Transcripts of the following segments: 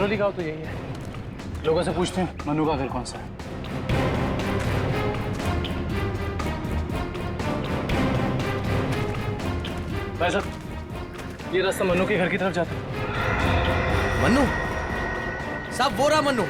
करौली गाँव तो यही है। लोगों से पूछते हैं मनु का घर कौन सा है। भाई साहब, ये रास्ता मनु के घर की तरफ जाता है। मनु साहब, वो रहा मनु।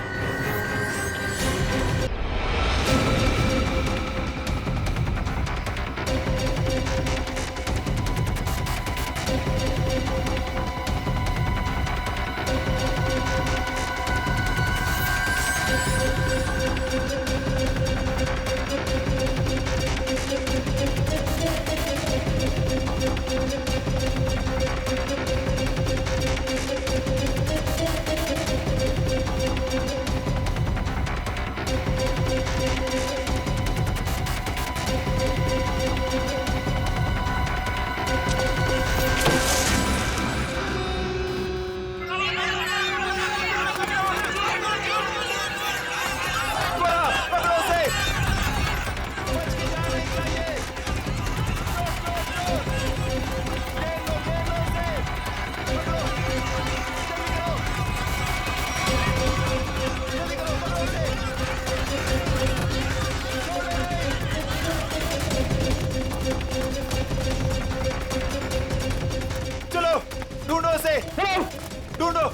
ढूंढो।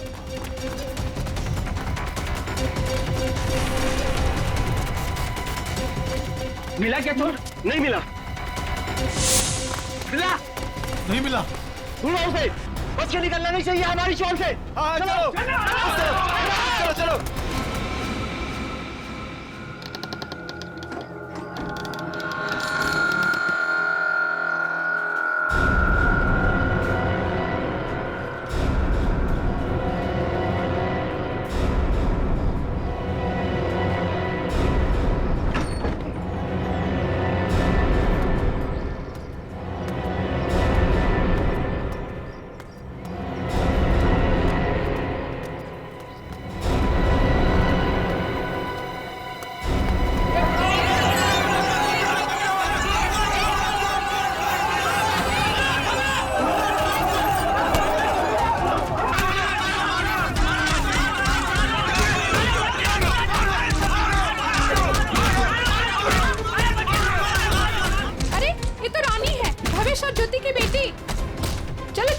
मिला क्या चोर? नहीं मिला। मिला? नहीं मिला। ढूंढो उसे। बच के निकलना नहीं चाहिए हमारी शॉल से। हाँ चलो चलो चलो।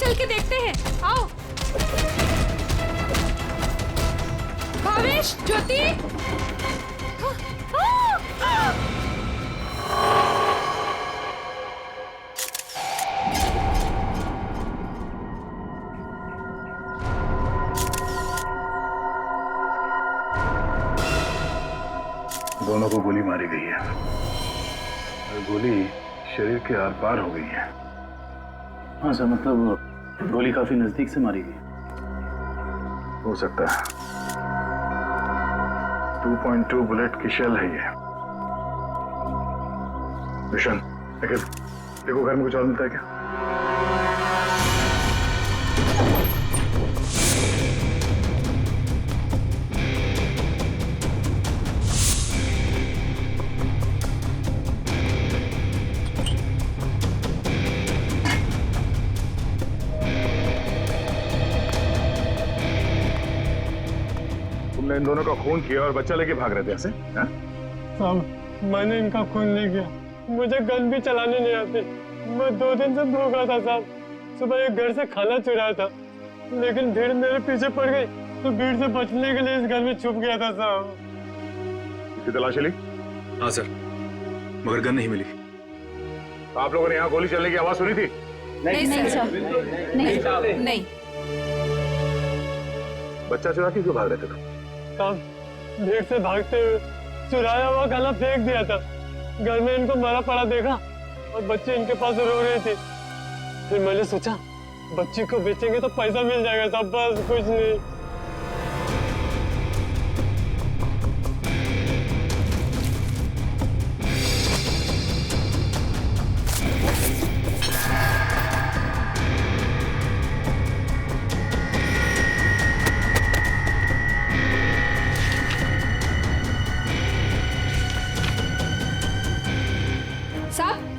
चल के देखते हैं, आओ। भावेश, ज्योति। दोनों को गोली मारी गई है और गोली शरीर के आर पार हो गई है। हाँ सर, मतलब गोली काफी नजदीक से मारी गई। हो सकता है 2.2 बुलेट की शेल है ये। विशन, देखो घर में कुछ और मिलता है क्या? इन दोनों का खून किया और बच्चा लेके भाग रहे थे ऐसे? साहब, मैंने इनका खून नहीं किया। मुझे गन भी चलाने नहीं आती। मैं 2 दिन से भूखा था साहब। सुबह एक घर से खाना चुराया था, लेकिन भीड़ मेरे पीछे पड़ गई तो भीड़ से बचने के लिए इस घर में छुप गया था साहब। इसकी तलाशी ली? हाँ सर, मगर गन नहीं मिली। आप लोगों ने यहाँ गोली चलने की आवाज सुनी थी? नहीं सर, नहीं। बच्चा चुरा के क्यों भाग रहे थे? भीड़ से भागते हुए चुराया हुआ खाना फेंक दिया था। घर में इनको मरा पड़ा देखा और बच्ची इनके पास रो रही थी। फिर मैंने सोचा बच्ची को बेचेंगे तो पैसा मिल जाएगा साहब, बस कुछ नहीं।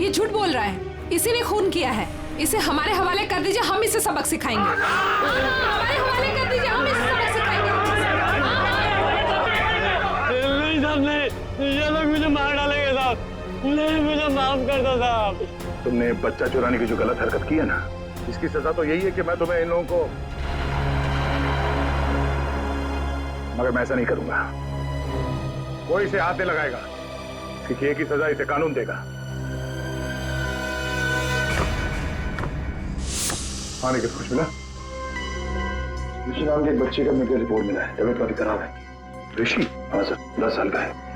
ये झूठ बोल रहा है, इसी ने खून किया है। इसे हमारे हवाले कर दीजिए, हम इसे सबक सिखाएंगे। हमारे हवाले कर दीजिए, हम इसे सबक सिखाएंगे। ये लोग मुझे मार डालेंगे साहब। नहीं, मुझे माफ कर दो साहब। तुमने बच्चा चुराने की जो गलत हरकत की है ना, इसकी सजा तो यही है कि मैं तुम्हें इन लोगों को, मगर मैं ऐसा नहीं करूंगा। कोई इसे हाथ नहीं लगाएगा। इसकी किए की सजा इसे कानून देगा। आने के कुछ मिला? ऋषि नाम के एक बच्चे का मेडिकल रिपोर्ट मिला है, तबीयत काफी खराब है। ऋषि? हाँ सर, 10 साल का है।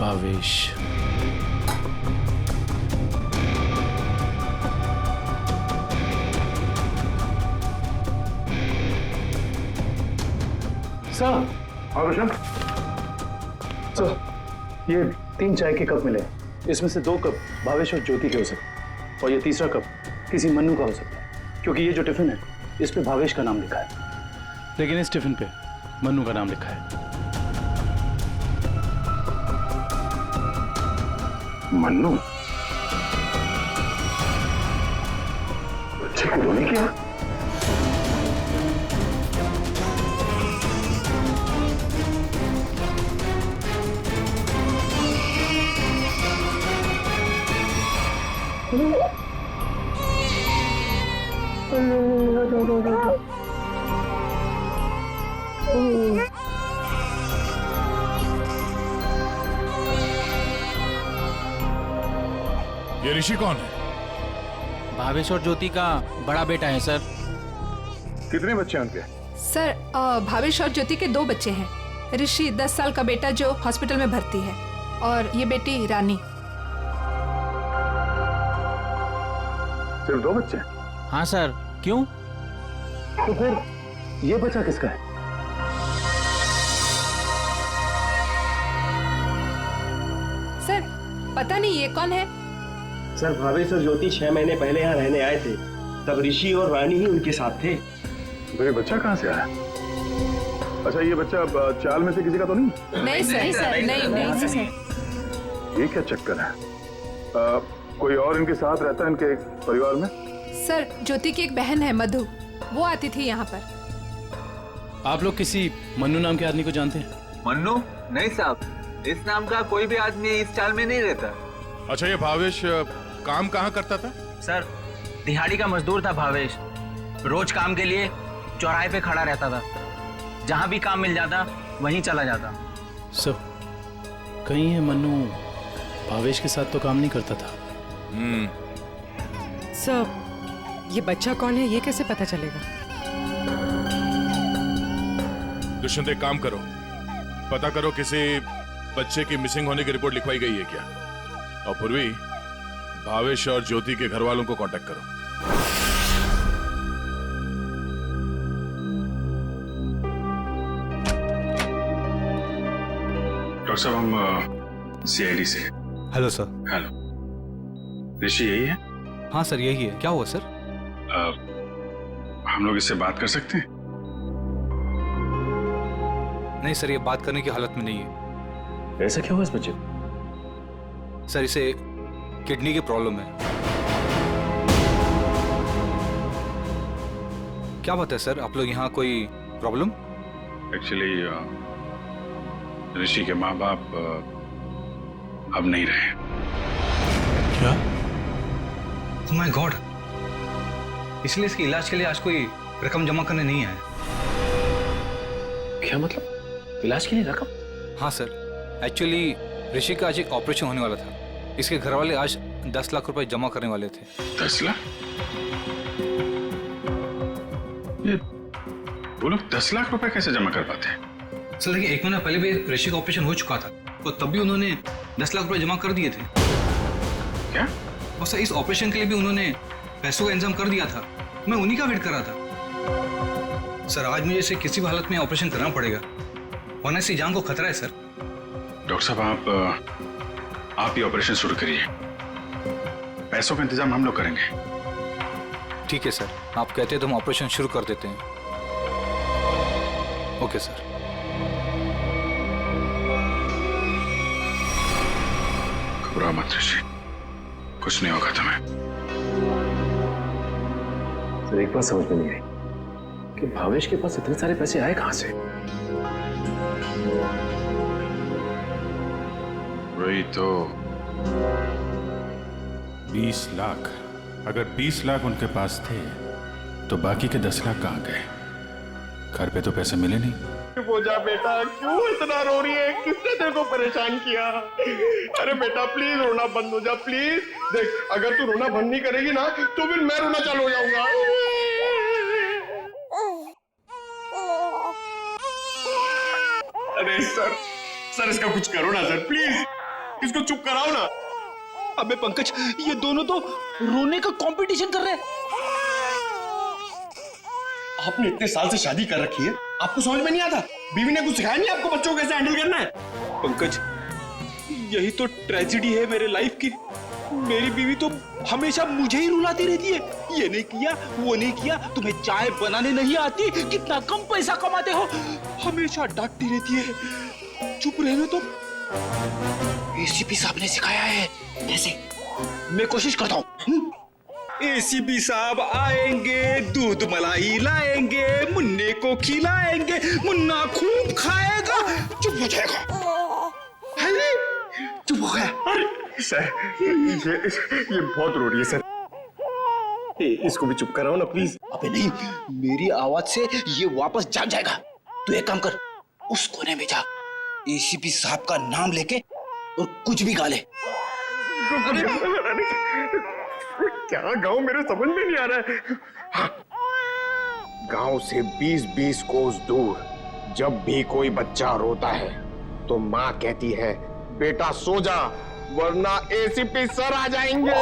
भावेश। सर। हाँ रोशन। सर, ये 3 चाय के कप मिले। इसमें से 2 कप भावेश और ज्योति के हो सकते हैं और ये तीसरा कप किसी मन्नू का हो सकता है, क्योंकि ये जो टिफिन है इस पे भावेश का नाम लिखा है, लेकिन इस टिफिन पे मन्नू का नाम लिखा है। मन्नू? बच्चे को तो नहीं किया? ये ऋषि कौन है? भावेश और ज्योति का बड़ा बेटा है सर। कितने बच्चे हैं उनके? सर भावेश और ज्योति के 2 बच्चे हैं। ऋषि 10 साल का बेटा जो हॉस्पिटल में भर्ती है, और ये बेटी रानी। सिर्फ 2 बच्चे? हाँ सर। क्यों? तो फिर ये बच्चा किसका है? सर पता नहीं ये कौन है। सर, भावेश और ज्योति 6 महीने पहले यहाँ रहने आए थे, तब ऋषि और रानी ही उनके साथ थे। तो ये बच्चा कहाँ से आया? अच्छा, ये बच्चा चाल में से किसी का तो नहीं? नहीं सर, नहीं सर। ये क्या चक्कर है? कोई और इनके साथ रहता है इनके परिवार में? सर, ज्योति की एक बहन है मधु, वो आती थी यहाँ पर। आप लोग किसी मन्नू नाम के आदमी को जानते हैं? मन्नू? नहीं साहब, इस नाम का कोई भी आदमी इस चाल में नहीं रहता। अच्छा, ये भावेश काम कहाँ करता था? सर, दिहाड़ी का मजदूर था भावेश। रोज काम के लिए चौराहे पे खड़ा रहता था। जहां भी काम मिल जाता वहीं चला जाता। सर, कहीं ये मन्नू भावेश के साथ तो काम नहीं करता था? सर, ये बच्चा कौन है ये कैसे पता चलेगा? दुष्यंत, एक काम करो, पता करो किसी बच्चे की मिसिंग होने की रिपोर्ट लिखवाई गई है क्या, और पूर्वी भावेश और ज्योति के घर वालों को कांटेक्ट करो। डॉक्टर साहब, हम सीआईडी से। Hello sir. हेलो, ऋषि यही है? हाँ सर, यही है। क्या हुआ सर? हम लोग इससे बात कर सकते हैं? नहीं सर, ये बात करने की हालत में नहीं है। ऐसा क्या हुआ इस बच्चे को? सर, इसे किडनी की प्रॉब्लम है। क्या बात है सर, आप लोग यहाँ कोई प्रॉब्लम? एक्चुअली ऋषि के माँ बाप अब नहीं रहे। क्या? ओह माय गॉड, इसलिए इसके इलाज के लिए आज कोई रकम जमा करने नहीं आया। क्या मतलब? इलाज के लिए रकम? हाँ सर, एक्चुअली ऋषि का आज एक ऑपरेशन होने वाला था। इसके घर वाले आज 10 लाख रुपए जमा करने वाले थे। 10 लाख? ये वो लोग 10 लाख रुपए कैसे जमा कर पाते हैं? सर देखिए, 1 महीना पहले भी ऋषि का ऑपरेशन हो चुका था, तो तब भी उन्होंने 10 लाख रुपए जमा कर दिए थे। क्या? और सर, इस ऑपरेशन के लिए भी उन्होंने पैसों का इंतजाम कर दिया था। मैं उन्हीं का वेट कर रहा था। सर, आज मुझे इसे किसी भी हालत में ऑपरेशन करना पड़ेगा, वरना इसकी जान को खतरा है सर। डॉक्टर साहब, आप ये ऑपरेशन शुरू करिए, पैसों का इंतजाम हम लोग करेंगे। ठीक है सर, आप कहते हैं तो हम ऑपरेशन शुरू कर देते हैं। Okay sir. घबराओ मत ऋषि, कुछ नहीं होगा तुम्हें। सर एक बात समझ में नहीं आई कि भावेश के पास इतने सारे पैसे आए कहां से? वही तो 20 लाख। अगर 20 लाख उनके पास थे तो बाकी के 10 लाख कहाँ गए? घर पे तो पैसे मिले नहीं। वो जा बेटा, क्यों इतना रो रही है? किसने तेरे को परेशान किया? अरे बेटा प्लीज रोना बंद हो जा प्लीज। देख अगर तू रोना बंद नहीं करेगी ना तो फिर मैं रोना चालू हो जाऊंगा। अरे सर इसका कुछ करो ना सर, प्लीज इसको चुप कराओ ना। अबे पंकज, ये दोनों तो रोने का कंपटीशन कर रहे हैं। आपने इतने साल से शादी कर रखी है, आपको समझ में नहीं आता? बीवी ने कुछ सिखाया नहीं आपको बच्चों को कैसे हैंडल करना है? पंकज, यही तो ट्रेजेडी है मेरे लाइफ की। मेरी बीवी तो हमेशा मुझे ही रुलाती रहती है, ये नहीं किया वो नहीं किया, तुम्हें चाय बनाने नहीं आती, कितना कम पैसा कमाते हो, हमेशा डांटती रहती है। चुप रहने तो। एसीपी साहब ने सिखाया है ऐसे। मैं कोशिश करता हूँ। एसीपी साहब आएंगे, दूध मलाई लाएंगे, मुन्ने को खिलाएंगे, मुन्ना खूब खाएगा, चुप हो जाएगा। चुप हो गया। सर ये बहुत रो रही है सर, इसको भी चुप कराओ ना प्लीज। अबे नहीं, मेरी आवाज से ये वापस जाग जाएगा। तू एक काम कर, उस कोने में जा, एसीपी साहब का नाम लेके और कुछ भी गा ले। क्या गाँव मेरे समझ में नहीं आ रहा है। हाँ। गांव से 20-20 कोस दूर जब भी कोई बच्चा रोता है तो माँ कहती है बेटा सो जा वरना एसीपी सर आ जाएंगे।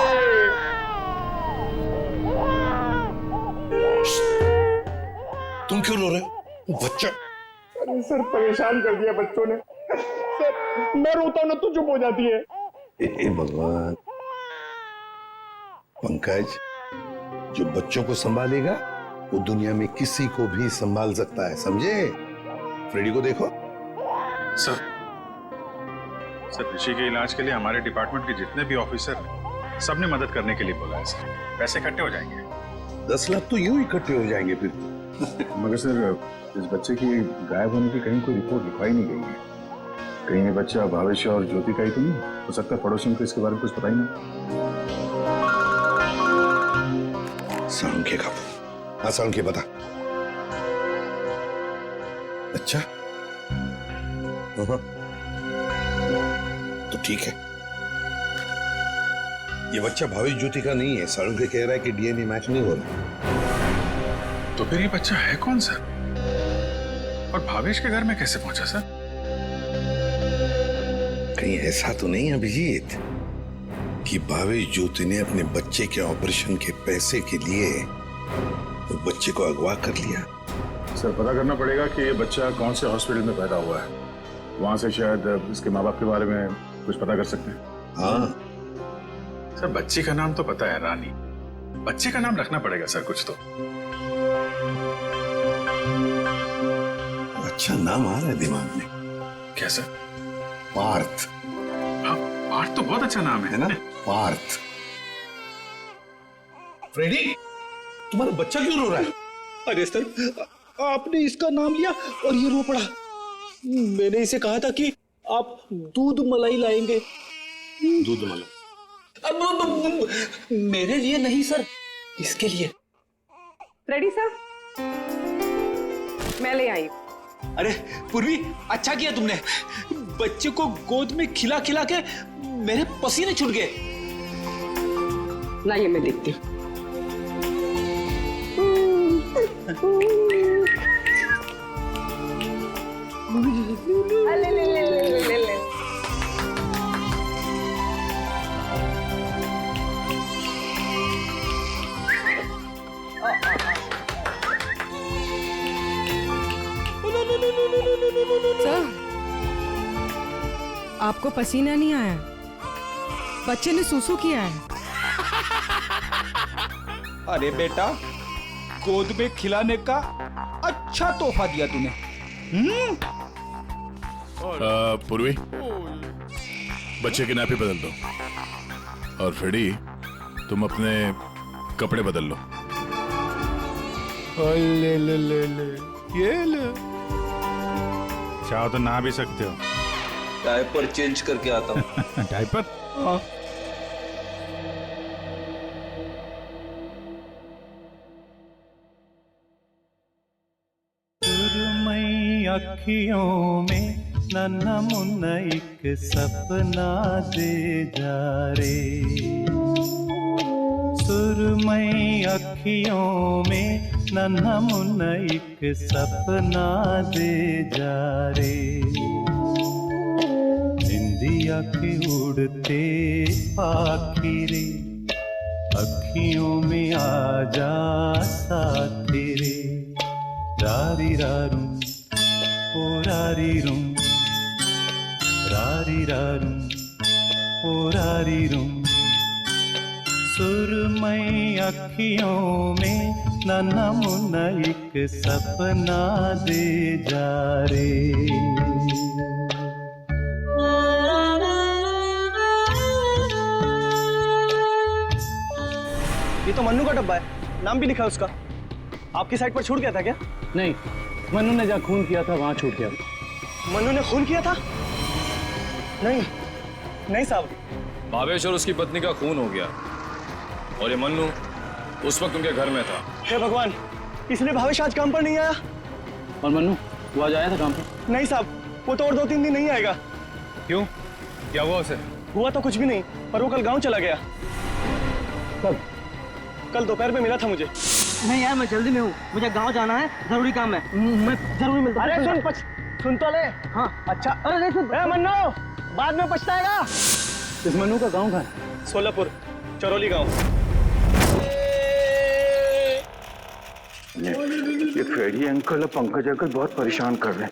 तुम क्यों रो रहे हो? बच्चा। अरे सर परेशान कर दिया बच्चों ने। सर मैं रोता हूं ना तो चुप हो जाती है। ए भगवान। पंकज, जो बच्चों को संभालेगा वो दुनिया में किसी को भी संभाल सकता है, समझे? फ्रेडी को देखो। सर ऋषि के इलाज के लिए हमारे डिपार्टमेंट के जितने भी ऑफिसर हैं सबने मदद करने के लिए बोला है सर। पैसे इकट्ठे हो जाएंगे। 10 लाख तो यूं इकट्ठे हो जाएंगे फिर। मगर सर इस बच्चे की गायब होने की कहीं कोई रिपोर्ट लिखवाई नहीं गई है। कहीं ये बच्चा भावेश और ज्योति का ही तो नहीं हो सकता? पड़ोसियों को इसके बारे में कुछ पता ही नहीं। सालुंखे का। हाँ सालुंखे बता। अच्छा तो ठीक है, ये बच्चा भावेश ज्योति का नहीं है। सालुंखे कह रहा है कि डीएनए मैच नहीं हो रहा। तो फिर ये बच्चा है कौन सर? और भावेश के घर में कैसे पहुंचा सर? कहीं ऐसा तो नहीं अभिजीत कि भावेश ज्योति ने अपने बच्चे के ऑपरेशन के पैसे के लिए वो बच्चे को अगवा कर लिया? सर पता करना पड़ेगा कि ये बच्चा कौन से हॉस्पिटल में पैदा हुआ है, वहां से शायद इसके माँ बाप के बारे में कुछ पता कर सकते हैं। हाँ सर बच्ची का नाम तो पता है रानी, बच्चे का नाम रखना पड़ेगा सर कुछ तो। अच्छा नाम आ रहा है दिमाग में। क्या सर? पार्थ। हाँ पार्थ तो बहुत अच्छा नाम है ना? पार्थ। फ्रेडी तुम्हारा बच्चा क्यों रो रहा है? अरे सर आपने इसका नाम लिया और ये रो पड़ा। मैंने इसे कहा था कि आप दूध मलाई लाएंगे। दूध मलाई? अब मेरे लिए नहीं सर, इसके लिए। रेडी सर, मैं ले आई। अरे पूर्वी अच्छा किया तुमने, बच्चे को गोद में खिला खिला के मेरे पसीने छूट गए। लाइए मैं देखती हूँ। ले ले ले ले ले ले। सर आपको पसीना नहीं आया? बच्चे ने सूसू किया है। अरे बेटा, गोद में खिलाने का अच्छा तोहफा दिया तूने। पूर्वी बच्चे की नापी बदल दो और फ्रेडी तुम अपने कपड़े बदल लो। ले ले ले ले ये ले। चाहो तो नहा भी सकते हो। डायपर चेंज करके आता हूँ। डायपर? हाँ। सुरमई अखियों में नन्हा मुन्ना एक सपना दे जा रे। सुरमई अखियों में नन्हा मुन्ना एक सपना दे जा रे। निंदिया के उड़ते पाखी रे, अखियों में आ जा साथी रे। रारी रारूं ओ रारी रूं, रारी रारूं ओ रारी रूं। सुरमई अखियों में नन्हा मुन्ना एक सपना दे जा रे। ये तो मन्नू का डब्बा है, नाम भी लिखा है उसका। आपकी साइड पर छूट गया था क्या? नहीं, मन्नू ने जहाँ खून किया था वहां छूट गया। मन्नू ने खून किया था? नहीं नहीं साहब। भावेश और उसकी पत्नी का खून हो गया और ये मन्नू उस वक्त उनके घर में था। हे भगवान, इसलिए भावेश आज काम पर नहीं आया। और मन्नू वो आज आया था काम पे? नहीं साहब, वो तो और 2-3 दिन नहीं आएगा। क्यों? क्या हुआ उसे? हुआ तो कुछ भी नहीं, पर वो कल गांव चला गया। कब? कल दोपहर में मिला था मुझे। नहीं यार, मैं जल्दी में हूँ, मुझे गांव जाना है, जरूरी काम है, मैं जरूर मिलता हूँ। अरे सुन तो ले। हाँ अच्छा। अरे नहीं सुन। मन्नू बाद में पछताएगा। इस मन्नू का गांव कहाँ है? सोलापुर, चरौली गांव। ये फ्रेडी अंकल और पंकज अंकल बहुत परेशान कर रहे हैं।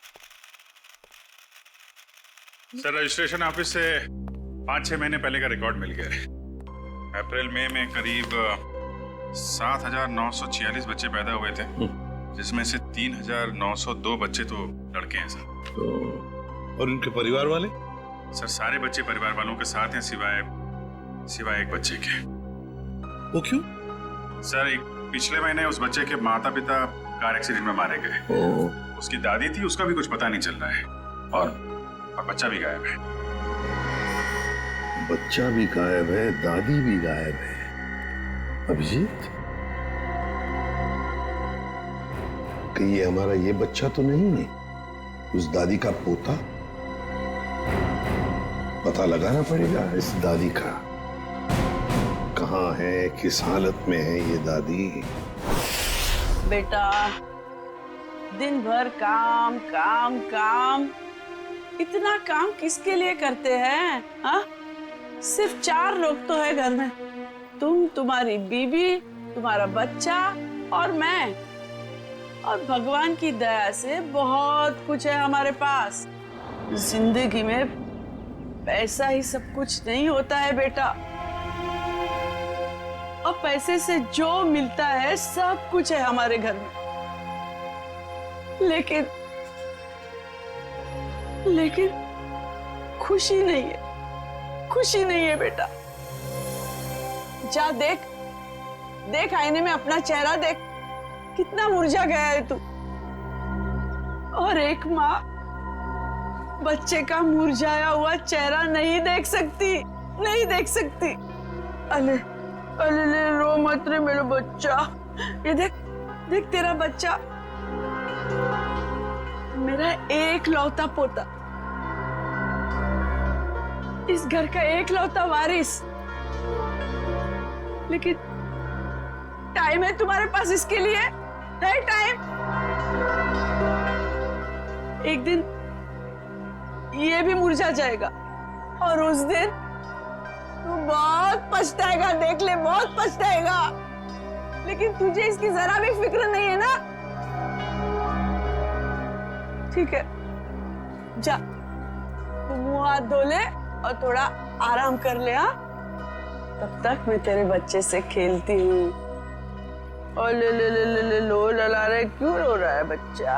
सर रजिस्ट्रेशन ऑफिस से 5-6 महीने पहले का रिकॉर्ड मिल गया है। अप्रैल मई में करीब 7,946 बच्चे पैदा हुए थे, जिसमें से 3,902 बच्चे तो लड़के हैं सर। तो और उनके परिवार वाले? सर सारे बच्चे परिवार वालों के साथ हैं सिवाय एक बच्चे के। वो क्यों? सर एक पिछले महीने उस बच्चे के माता पिता कार एक्सीडेंट में मारे गए। उसकी दादी थी, उसका भी कुछ पता नहीं चल रहा है और बच्चा भी गायब है। बच्चा भी गायब है, दादी भी गायब है। अभिजीत, कि ये हमारा ये बच्चा तो नहीं है? उस दादी का पोता? पता लगाना पड़ेगा इस दादी का, कहाँ है, किस हालत में है ये दादी। बेटा दिन भर काम काम काम, इतना काम किसके लिए करते हैं? हाँ, सिर्फ 4 लोग तो है घर में, तुम, तुम्हारी बीवी, तुम्हारा बच्चा और मैं। और भगवान की दया से बहुत कुछ है हमारे पास। जिंदगी में पैसा ही सब कुछ नहीं होता है बेटा, और पैसे से जो मिलता है सब कुछ है हमारे घर में। लेकिन खुशी नहीं है, खुशी नहीं है बेटा। जा देख आईने में अपना चेहरा देख, कितना मुरझा गया है तू। और एक माँ बच्चे का मुरझाया हुआ चेहरा नहीं देख सकती, नहीं देख सकती। अले अले रो मत रे मेरा बच्चा। ये देख तेरा बच्चा, मेरा एक लौता पोता, इस घर का एक लौता वारिस। लेकिन टाइम है तुम्हारे पास इसके लिए? है टाइम? एक दिन ये भी मुरझा जाएगा और उस दिन तू बहुत पछताएगा, देख ले, बहुत पछताएगा। लेकिन तुझे इसकी जरा भी फिक्र नहीं है ना? ठीक है, जा तू मुंह हाथ धो ले और थोड़ा आराम कर ले। हाँ, तब तक मैं तेरे बच्चे से खेलती हूँ। और ले लो लला रहे, क्यों रो रहा है बच्चा?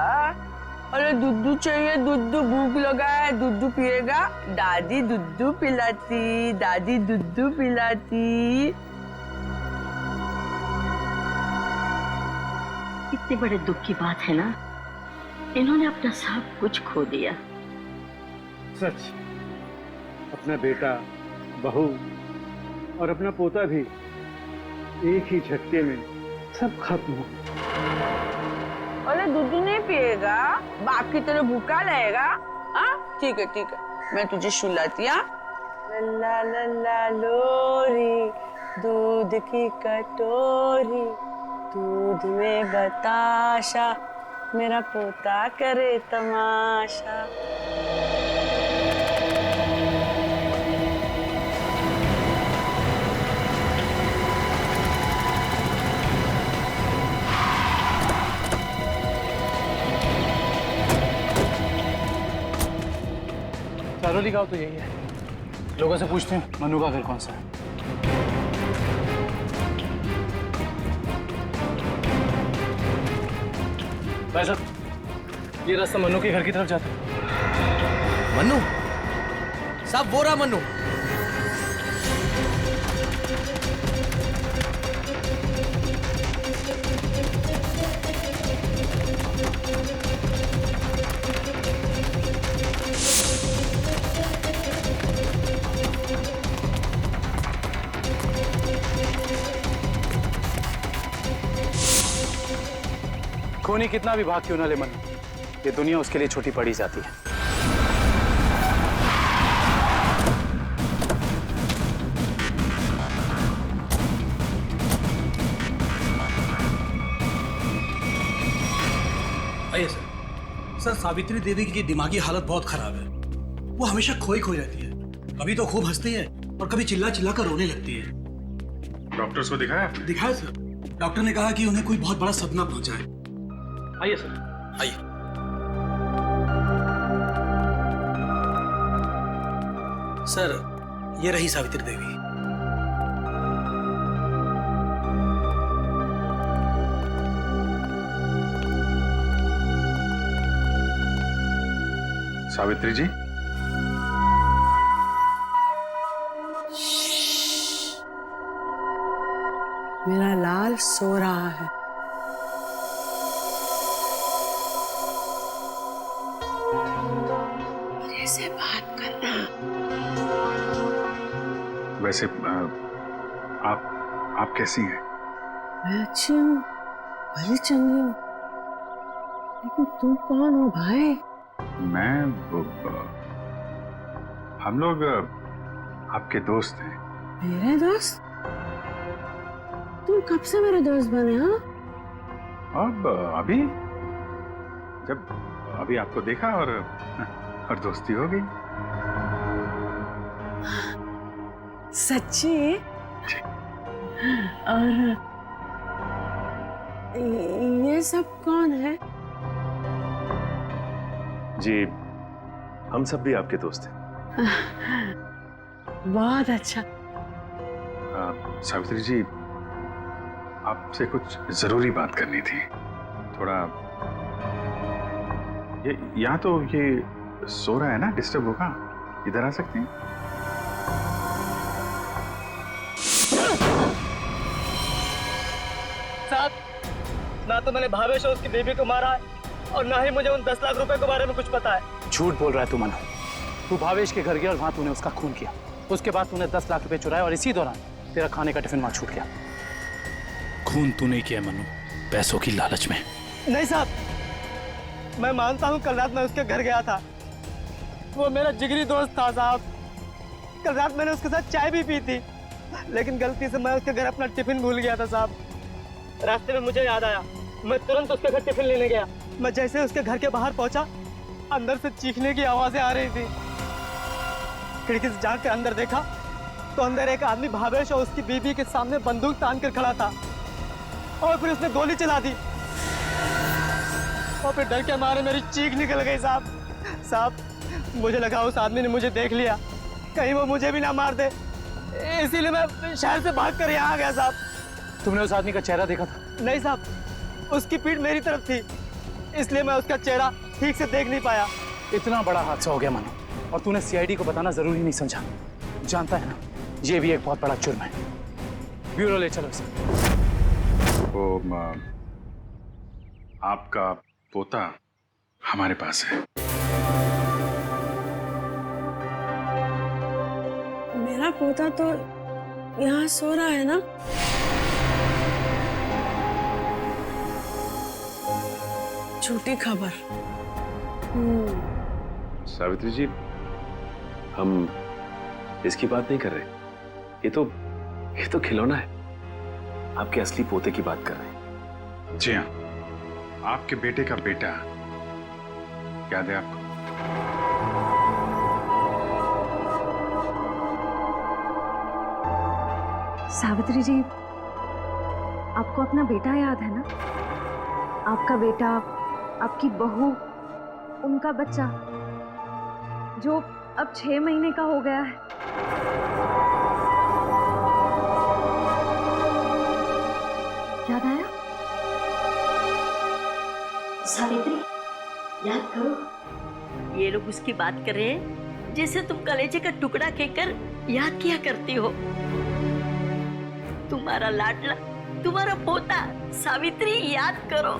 अरे दूध चाहिए, दूध, भूख लगा है, दूध पिएगा? दादी दूध पिलाती, दादी दूध पिलाती। कितने बड़े दुख की बात है ना, इन्होंने अपना सब कुछ खो दिया। सच, अपना बेटा, बहू और अपना पोता भी एक ही झटके में सब खत्म हो। अरे दूध नहीं पिएगा? बाप की तरह भूखा रहेगा? हाँ ठीक है ठीक है, मैं तुझे सुलाती। लल्ला लल्ला लोरी, दूध की कटोरी, दूध में बताशा, मेरा पोता करे तमाशा। चारोली गाँव तो यही है। लोगों से पूछते हैं मनु का घर कौन सा है। भाई साहब, ये रास्ता मनु के घर की तरफ जाता है। मन्नू साहब, वो रहा मन्नू। खूनी कितना भी भाग क्यों ना ले मनु, ये दुनिया उसके लिए छोटी पड़ी जाती है। आइए सर। सावित्री देवी की दिमागी हालत बहुत खराब है। वो हमेशा खोई खोई रहती है, कभी तो खूब हंसती है और कभी चिल्ला चिल्ला कर रोने लगती है। डॉक्टर्स को दिखाया आपने? दिखाया सर। डॉक्टर ने कहा कि उन्हें कोई बहुत बड़ा सदमा पहुंचा है। आइए सर, आइए। सर, ये रही सावित्री देवी। सावित्री जी, मेरा लाल सो रहा है। मेरे से बात करना। वैसे आप कैसी हैं? मैं अच्छी हूँ, भली चंगी हूँ, लेकिन तुम कौन हो भाई? हम लोग आपके दोस्त हैं। मेरे दोस्त? तुम कब से मेरे दोस्त बने? हाँ, अब अभी आपको देखा और दोस्ती हो गई। सच्ची? और ये सब कौन है? जी, हम सब भी आपके दोस्त हैं। बहुत अच्छा। सावित्री जी, आपसे कुछ जरूरी बात करनी थी। थोड़ा यहाँ तो ये सो रहा है ना, डिस्टर्ब होगा, इधर आ सकते हैं? साहब, ना तो मैंने भावेश और उसकी बेबी को मारा है और ना ही मुझे उन 10 लाख रुपए के बारे में कुछ पता है। झूठ बोल रहा है तू मनु। तू भावेश के घर गया और वहां तूने उसका खून किया। उसके बाद तूने 10 लाख रुपए चुराए और इसी दौरान तेरा खाने का टिफिन वहां छूट गया। खून तू नहीं किया मनु, पैसों की लालच में। नहीं साहब, मैं मानता हूँ कल रात मैं उसके घर गया था। वो मेरा जिगरी दोस्त था साहब। कल रात मैंने उसके साथ चाय भी पी थी, लेकिन गलती से मैं उसके घर अपना टिफिन भूल गया था साहब। रास्ते में मुझे याद आया, मैं तुरंत उसके घर टिफिन लेने गया। मैं जैसे उसके घर के बाहर पहुंचा, अंदर से चीखने की आवाजें आ रही थी। खिड़की से झांक कर अंदर देखा तो अंदर एक आदमी भावेश और उसकी बीवी के सामने बंदूक तान कर खड़ा था और फिर उसने गोली चला दी और फिर डर के मारे मेरी चीख निकल गई साहब। मुझे लगा उस आदमी ने मुझे देख लिया, कहीं वो मुझे भी ना मार दे, इसीलिए मैं शहर से भाग कर यहाँ आ गया साहब। तुमने उस आदमी का चेहरा देखा था? नहीं साहब, उसकी पीठ मेरी तरफ थी, इसलिए मैं उसका चेहरा ठीक से देख नहीं पाया। इतना बड़ा हादसा हो गया मनु, और तूने सीआईडी को बताना जरूरी नहीं समझा। जानता है ना, ये भी एक बहुत बड़ा जुर्म है। ब्यूरो ले चलो इसे। आपका पोता हमारे पास है। मेरा पोता तो यहाँ सो रहा है ना? झूठी खबर। सावित्री जी, हम इसकी बात नहीं कर रहे। ये तो खिलौना है। आपके असली पोते की बात कर रहे हैं। जी हाँ, आपके बेटे का बेटा याद है आपको? सावित्री जी, आपको अपना बेटा याद है ना? आपका बेटा, आपकी बहू, उनका बच्चा जो अब 6 महीने का हो गया है। याद आया? सावित्री, याद करो। ये लोग उसकी बात कर रहे हैं जैसे तुम कलेजे का टुकड़ा कहकर याद किया करती हो। तुम्हारा लाडला, तुम्हारा पोता सावित्री, याद करो।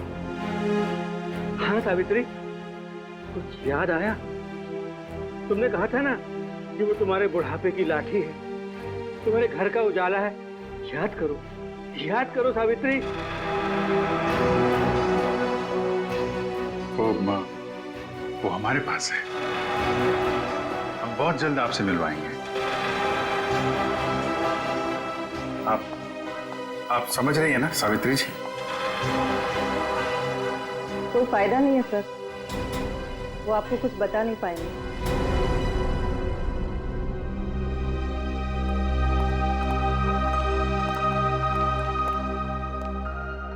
हाँ सावित्री, कुछ याद आया? तुमने कहा था ना कि वो तुम्हारे बुढ़ापे की लाठी है, तुम्हारे घर का उजाला है। याद करो सावित्री। वो हमारे पास है। हम बहुत जल्द आपसे मिलवाएंगे। आप समझ रही हैं ना सावित्री जी? कोई फायदा नहीं है सर, वो आपको कुछ बता नहीं पाएंगे।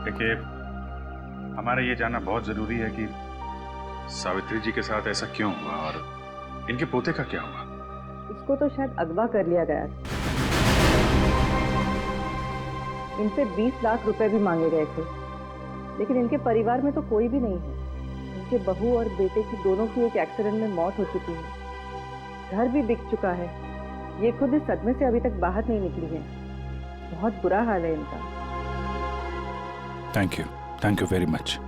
देखिए, हमारा ये जानना बहुत जरूरी है कि सावित्री जी के साथ ऐसा क्यों हुआ और इनके पोते का क्या हुआ। उसको तो शायद अगवा कर लिया गया। इनसे 20 लाख रुपए भी मांगे गए थे, लेकिन इनके परिवार में तो कोई भी नहीं है। इनके बहू और बेटे की दोनों की एक एक्सीडेंट में मौत हो चुकी है। घर भी बिक चुका है। ये खुद इस सदमे से अभी तक बाहर नहीं निकली है। बहुत बुरा हाल है इनका। Thank you very much.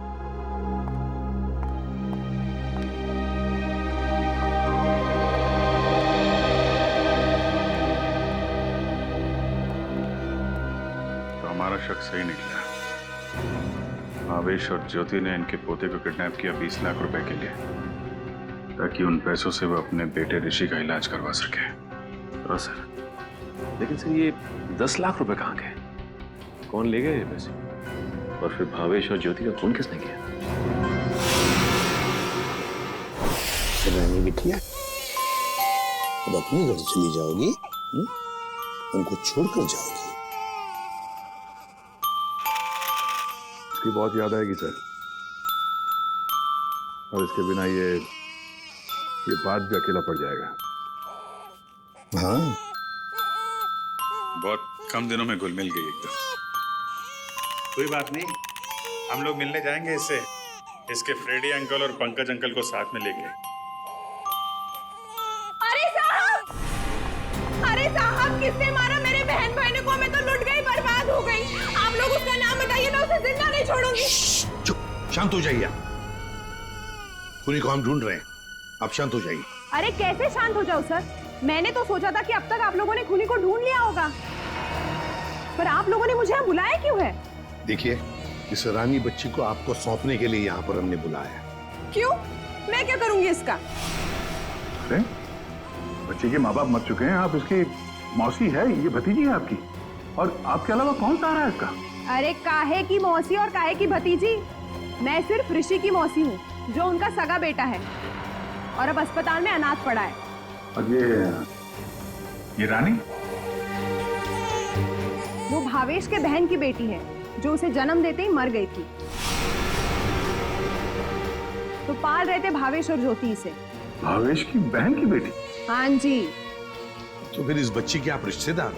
हमारा शक सही निकला। आवेश और ज्योति ने इनके पोते को किडनैप किया 20 लाख रुपए के लिए, ताकि उन पैसों से वो अपने बेटे ऋषि का इलाज करवा सके। हाँ सर, लेकिन सर ये 10 लाख रुपए कहाँ गए? कौन ले गए ये पैसे? और फिर भावेश और ज्योति का खून किसने किया? रानी बिटिया, अब अपने घर चली जाओगी? उनको छोड़कर जाओगी? की बहुत याद आएगी सर, और इसके बिना ये बात भी अकेला पड़ जाएगा। हाँ, बहुत कम दिनों में घुल मिल गई एकदम। कोई बात नहीं, हम लोग मिलने जाएंगे इससे, इसके फ्रेडी अंकल और पंकज अंकल को साथ में लेके। अरे साहब, किसने मारा मेरे बहन भाई को? मैं तो लुट गई, बर्बाद हो गई। आप लोग उसका नाम बताइए, मैं उसे जिंदा नहीं छोड़ूंगी। चुप, शांत हो जाइए। खूनी को हम ढूंढ रहे हैं, आप शांत हो जाइए। अरे कैसे शांत हो जाओ सर? मैंने तो सोचा था कि अब तक आप लोगों ने खूनी को ढूंढ लिया होगा, पर आप लोगों ने मुझे यहाँ बुलाया क्यों है? देखिए, इस रानी बच्ची को आपको सौंपने के लिए यहाँ पर हमने बुलाया। क्यों? मैं क्या करूंगी इसका? बच्चे के माँ बाप मर चुके हैं, आप इसकी मौसी है, ये भतीजी है आपकी, और आपके अलावा कौन सा आ रहा है इसका? अरे काहे की मौसी और काहे की भतीजी? मैं सिर्फ ऋषि की मौसी हूँ, जो उनका सगा बेटा है और अब अस्पताल में अनाथ पड़ा है। और ये रानी? वो भावेश के बहन की बेटी है, जो उसे जन्म देते ही मर गई थी। तो पाल रहे थे भावेश और ज्योति से। भावेश की बहन की बेटी? हाँ जी। तो फिर इस बच्ची के आप रिश्तेदार,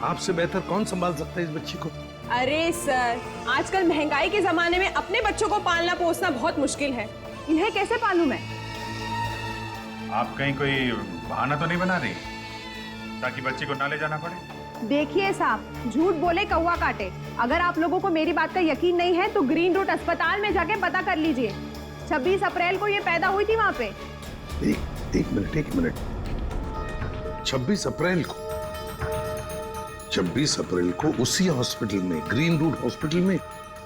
आपसे बेहतर कौन संभाल सकता है इस बच्ची को? अरे सर, आजकल महंगाई के जमाने में अपने बच्चों को पालना पोसना बहुत मुश्किल है। इन्हें कैसे पालूं मैं? आप कहीं कोई बहाना तो नहीं बना रही ताकि बच्ची को ना ले जाना पड़े? देखिए साहब, झूठ बोले कौवा काटे। अगर आप लोगों को मेरी बात का यकीन नहीं है तो ग्रीन रूट अस्पताल में जाके पता कर लीजिए। 26 अप्रैल को ये पैदा हुई थी वहाँ पे। एक मिनट। 26 अप्रैल को उसी हॉस्पिटल में, ग्रीन रूट हॉस्पिटल में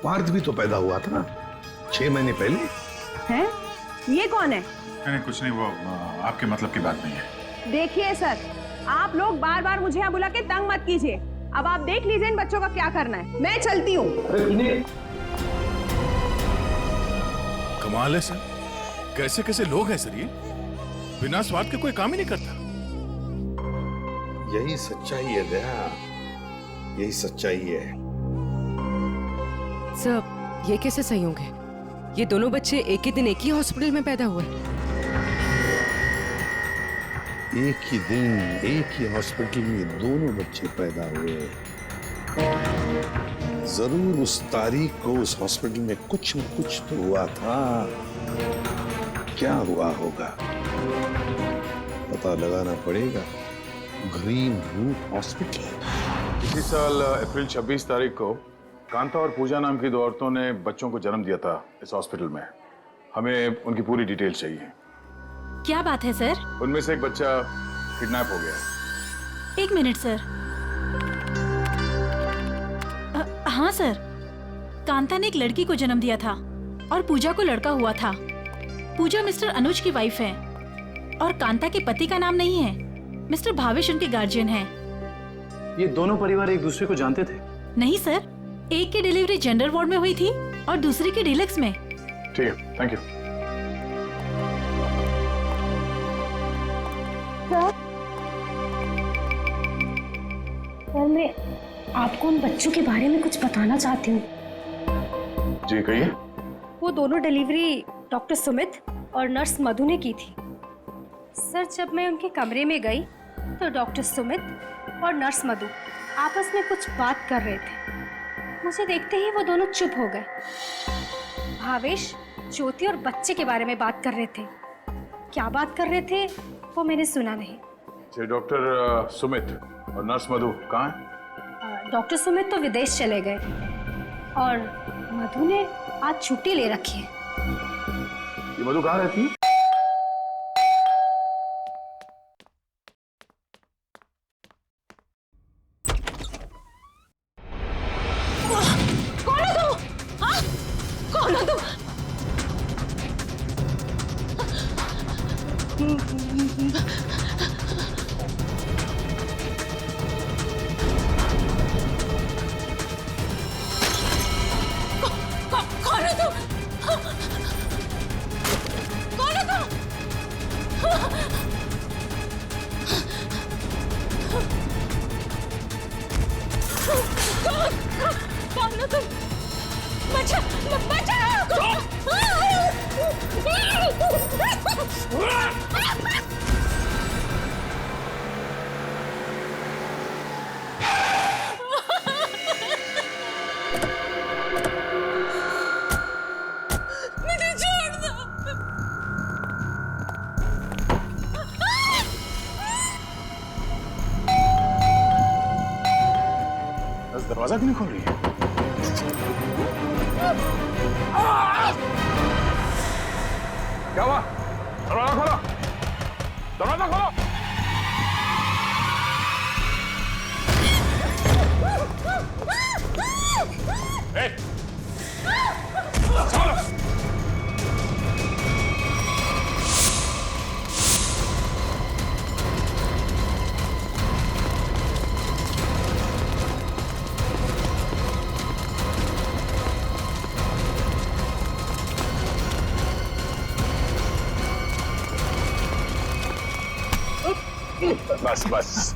पार्थ भी तो पैदा हुआ था 6 महीने पहले। हैं? ये कौन है? नहीं कुछ नहीं, वो आपके मतलब की बात नहीं है। देखिए सर, आप लोग बार बार मुझे यहाँ बुला के तंग मत कीजिए। अब आप देख लीजिए इन बच्चों का क्या करना है। मैं चलती हूँ। कमाल है सर, कैसे कैसे लोग हैं सर, ये बिना स्वार्थ के कोई काम ही नहीं करता। यही सच्चाई है दया, यही सच्चाई है। सर, ये कैसे संयोग है? ये दोनों बच्चे एक ही दिन एक ही हॉस्पिटल में पैदा हुए। एक ही दिन एक ही हॉस्पिटल में दोनों बच्चे पैदा हुए। जरूर उस तारीख को उस हॉस्पिटल में कुछ न कुछ तो हुआ था। क्या हुआ होगा पता लगाना पड़ेगा। Green Root Hospital. इसी साल अप्रैल 26 तारीख को कांता और पूजा नाम की 2 औरतों ने बच्चों को जन्म दिया था इस हॉस्पिटल में। हमें उनकी पूरी डिटेल चाहिए। क्या बात है सर? उनमें से एक बच्चा किडनैप हो गया है। 1 मिनट सर। हाँ सर, कांता ने एक लड़की को जन्म दिया था और पूजा को लड़का हुआ था। पूजा मिस्टर अनुज की वाइफ है और कांता के पति का नाम नहीं है। मिस्टर भावेश उनके गार्जियन हैं। ये दोनों परिवार एक दूसरे को जानते थे? नहीं सर, एक की डिलीवरी जनरल वार्ड में हुई थी और दूसरी की डीलक्स में। ठीक है, थैंक यू। सर, मैं आपको उन बच्चों के बारे में कुछ बताना चाहती हूँ। जी कहिए। वो दोनों डिलीवरी डॉक्टर सुमित और नर्स मधु ने की थी। सर, जब मैं उनके कमरे में गई तो डॉक्टर सुमित और नर्स मधु आपस में कुछ बात कर रहे थे। मुझे देखते ही वो दोनों चुप हो गए। भावेश ज्योति और बच्चे के बारे में बात कर रहे थे। क्या बात कर रहे थे वो मैंने सुना नहीं। डॉक्टर सुमित और नर्स मधु कहाँ हैं? डॉक्टर सुमित तो विदेश चले गए और मधु ने आज छुट्टी ले रखी है। ये मधु कहाँ रहती है? कौन है तू? हाँ? कौन है तू? कौन है तू? कौन है तू? कौन है तू? बचा! मुझे छोड़ दो। दरवाजा क्यों नहीं खोल रही है? क्या हुआ? दरवाजा खोलो, दरवाजा खोलो। बस बस।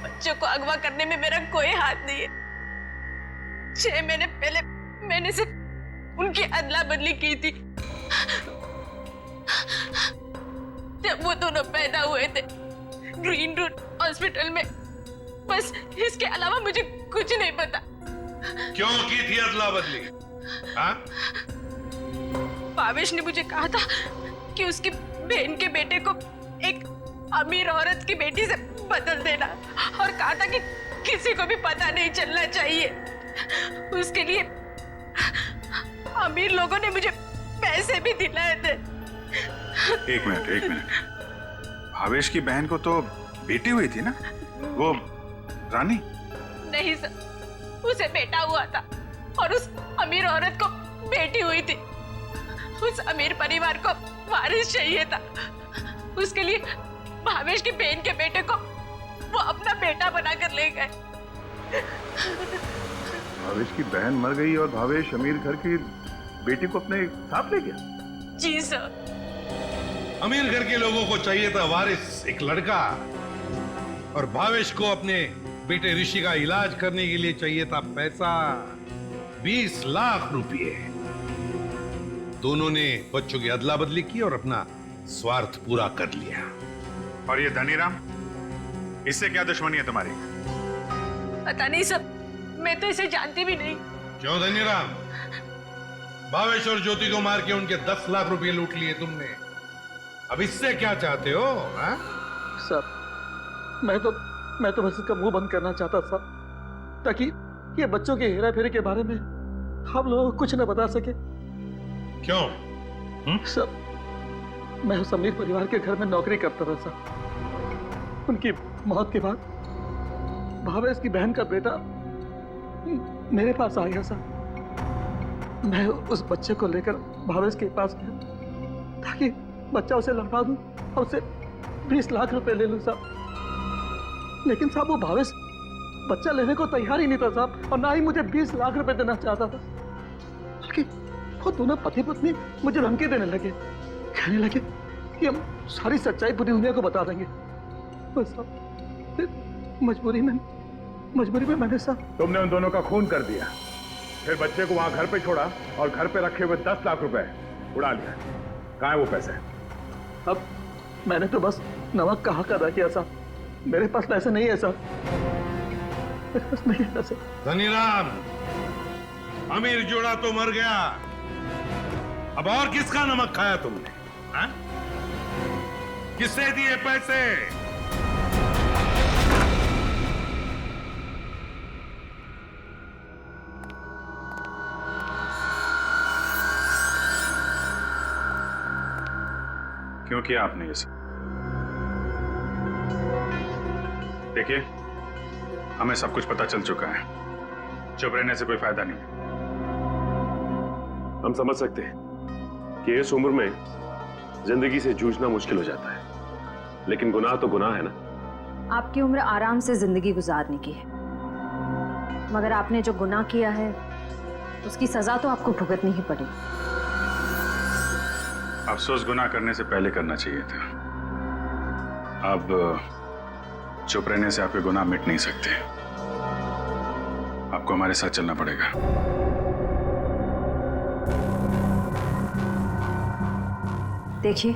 बच्चों को अगवा करने में मेरा कोई हाथ नहीं है। 6 महीने पहले मैंने सिर्फ उनकी अदला बदली की थी जब वो दोनों पैदा हुए थे ग्रीन रूट हॉस्पिटल में। बस इसके अलावा मुझे कुछ नहीं पता। क्यों की थी अदला बदली? हाँ? भावेश ने मुझे कहा था कि उसकी बहन के बेटे को एक अमीर औरत की बेटी से बदल देना, और कहा था कि किसी को भी पता नहीं चलना चाहिए। उसके लिए अमीर लोगों ने मुझे पैसे भी दिलाए थे। एक मिनट। भावेश की बहन को तो बेटी हुई थी ना, वो रानी? नहीं सर, उसे बेटा हुआ था और उस अमीर औरत को बेटी हुई थी। उस अमीर परिवार को वारिस चाहिए था, उसके लिए भावेश की बहन के बेटे को वो अपना बेटा बनाकर ले गए। भावेश की बहन मर गई और भावेश अमीर घर की बेटी को अपने साथ ले गया? जी सर। अमीर घर के लोगों को चाहिए था वारिस, एक लड़का, और भावेश को अपने बेटे ऋषि का इलाज करने के लिए चाहिए था पैसा, 20 लाख रुपए। दोनों ने बच्चों की अदला बदली की और अपना स्वार्थ पूरा कर लिया। और ये धनीराम, इससे क्या दुश्मनी है तुम्हारी? पता नहीं सब, मैं तो इसे जानती भी नहीं। क्यों धनीराम? भावेश और ज्योति को मार के उनके 10 लाख रुपए लूट लिए तुमने। अब इससे क्या चाहते हो? हा? सर, मैं तो बस इसका मुंह बंद करना चाहता था, ताकि ये बच्चों के हेरा फेरी के बारे में हम लोग कुछ न बता सके। क्यों? सर, मैं उस अमीर परिवार के घर में नौकरी करता था सर। उनकी मौत के बाद भावेश की बहन का बेटा मेरे पास आ गया सर। मैं उस बच्चे को लेकर भावेश के पास गया ताकि बच्चा उसे लौटा दूं और उसे 20 लाख रुपए ले लूं साहब। लेकिन साहब, वो भावेश बच्चा लेने को तैयार ही नहीं था साहब, और ना ही मुझे 20 लाख रुपए देना चाहता था। बल्कि वो दोनों पति पत्नी मुझे धमकी देने लगे, कहने लगे कि हम सारी सच्चाई पूरी दुनिया को बता देंगे। बस साहब, फिर मजबूरी में मैंने साहब। तुमने उन दोनों का खून कर दिया, फिर बच्चे को वहां घर पे छोड़ा और घर पे रखे हुए 10 लाख रुपए उड़ा लिया। कहाँ है वो पैसे? अब मैंने तो बस नमक का हक अदा किया साहब, मेरे पास पैसे नहीं है साहब, मेरे पास नहीं है पैसे। धनीराम, अमीर जोड़ा तो मर गया, अब और किसका नमक खाया तुमने? हा? किससे दिए पैसे? क्यों किया आपने ये सब? देखिए, हमें सब कुछ पता चल चुका है, चुप रहने से कोई फायदा नहीं। हम समझ सकते हैं कि इस उम्र में जिंदगी से जूझना मुश्किल हो जाता है, लेकिन गुनाह तो गुनाह है ना। आपकी उम्र आराम से जिंदगी गुजारने की है, मगर आपने जो गुनाह किया है उसकी सजा तो आपको भुगतनी ही पड़ेगी। अफसोस गुनाह करने से पहले करना चाहिए था। अब चुप रहने से आपके गुनाह मिट नहीं सकते, आपको हमारे साथ चलना पड़ेगा। देखिए,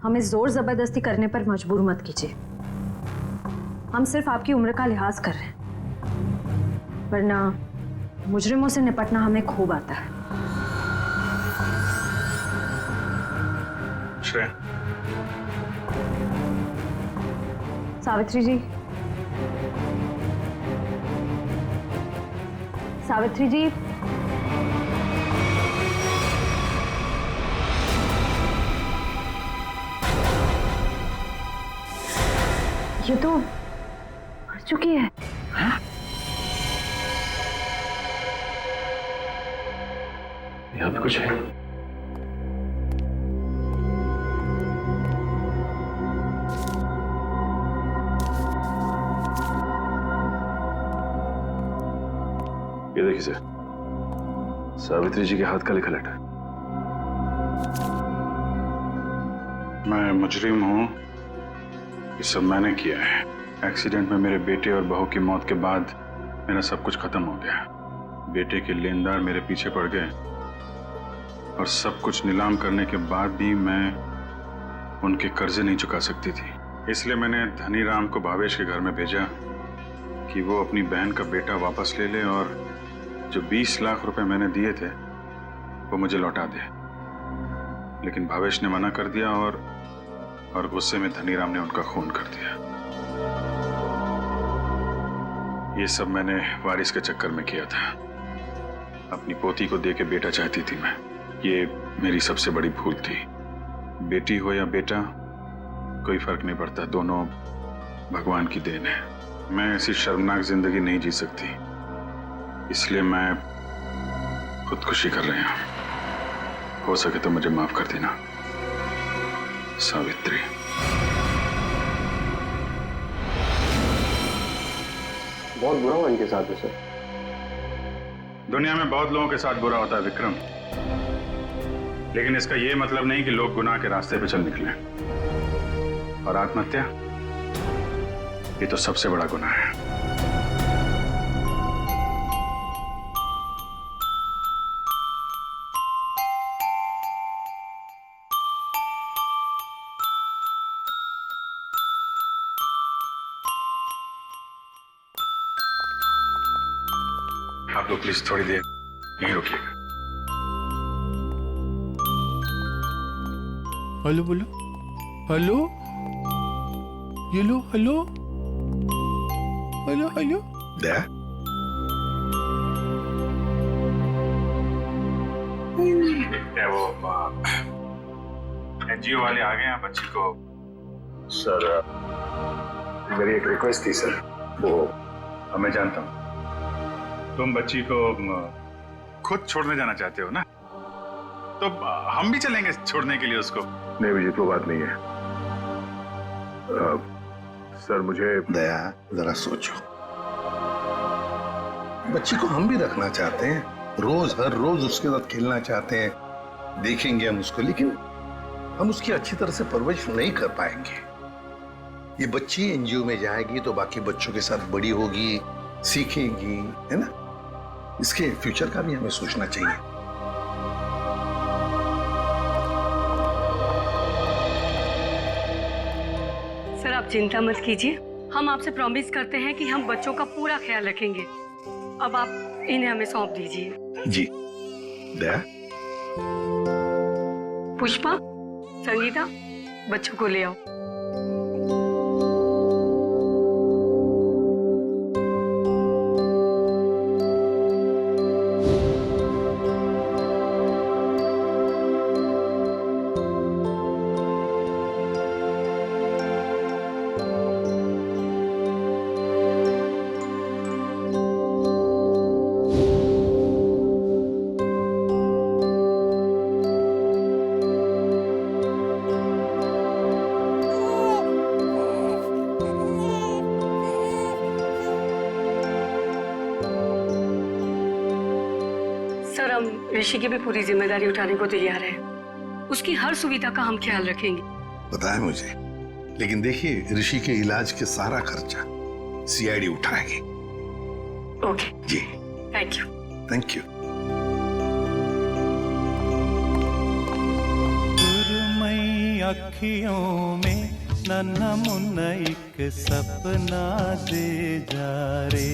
हमें जोर जबरदस्ती करने पर मजबूर मत कीजिए। हम सिर्फ आपकी उम्र का लिहाज कर रहे हैं, वरना मुजरिमों से निपटना हमें खूब आता है। श्रेया, सावित्री जी, सावित्री जी, ये तो मर चुकी है। हाँ? यहाँ पे कुछ है। ये देखिए सर, सावित्री जी के हाथ का लिखा लेटर। मैं मुजरिम हूँ, ये सब मैंने किया है। एक्सीडेंट में मेरे बेटे और बहू की मौत के बाद मेरा सब कुछ खत्म हो गया। बेटे के लेनदार मेरे पीछे पड़ गए और सब कुछ नीलाम करने के बाद भी मैं उनके कर्जे नहीं चुका सकती थी। इसलिए मैंने धनीराम को भावेश के घर में भेजा कि वो अपनी बहन का बेटा वापस ले ले और जो 20 लाख रुपए मैंने दिए थे वो मुझे लौटा दे। लेकिन भावेश ने मना कर दिया और गुस्से में धनीराम ने उनका खून कर दिया। ये सब मैंने वारिस के चक्कर में किया था। अपनी पोती को दे के बेटा चाहती थी मैं। ये मेरी सबसे बड़ी भूल थी। बेटी हो या बेटा कोई फर्क नहीं पड़ता, दोनों भगवान की देन है। मैं ऐसी शर्मनाक जिंदगी नहीं जी सकती, इसलिए मैं खुदकुशी कर रही हूं। हो सके तो मुझे माफ कर देना सावित्री। बहुत बुरा हुआ इनके साथ है सर। दुनिया में बहुत लोगों के साथ बुरा होता है विक्रम, लेकिन इसका यह मतलब नहीं कि लोग गुनाह के रास्ते पे चल निकले। और आत्महत्या, ये तो सबसे बड़ा गुनाह है। आप लोग प्लीज थोड़ी देर यहीं रुकिएगा। हेलो बोलो, हेलो, ये लो, हेलो, हेलो, हेलो। दया, क्या वो एनजीओ वाले आ गए हैं बच्ची को? सर मेरी एक रिक्वेस्ट थी सर। वो मैं जानता हूँ तुम बच्ची को खुद छोड़ने जाना चाहते हो ना, तो हम भी चलेंगे छोड़ने के लिए उसको। नहीं विजित, वो बात नहीं है। सर मुझे दया, जरा सोचो, बच्ची को हम भी रखना चाहते हैं, रोज हर रोज उसके साथ खेलना चाहते हैं, देखेंगे हम उसको, लेकिन हम उसकी अच्छी तरह से परवरिश नहीं कर पाएंगे। ये बच्ची एनजीओ में जाएगी तो बाकी बच्चों के साथ बड़ी होगी, सीखेगी, है ना? इसके फ्यूचर का भी हमें सोचना चाहिए। सर आप चिंता मत कीजिए, हम आपसे प्रॉमिस करते हैं कि हम बच्चों का पूरा ख्याल रखेंगे। अब आप इन्हें हमें सौंप दीजिए। जी। दया, पुष्पा, संगीता, बच्चों को ले आओ। सर हम ऋषि की भी पूरी जिम्मेदारी उठाने को तैयार है। उसकी हर सुविधा का हम ख्याल रखेंगे। पता है मुझे, लेकिन देखिए ऋषि के इलाज के सारा खर्चा सीआईडी उठाएगी। ओके जी, थैंक यू। Thank you. अखियों में नन्हा मुन्ना एक सपना दे जा रे,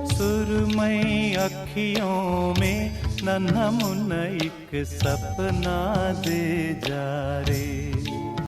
सुरमई अखियों में नन्हा मुन्ना एक सपना दे जा रे।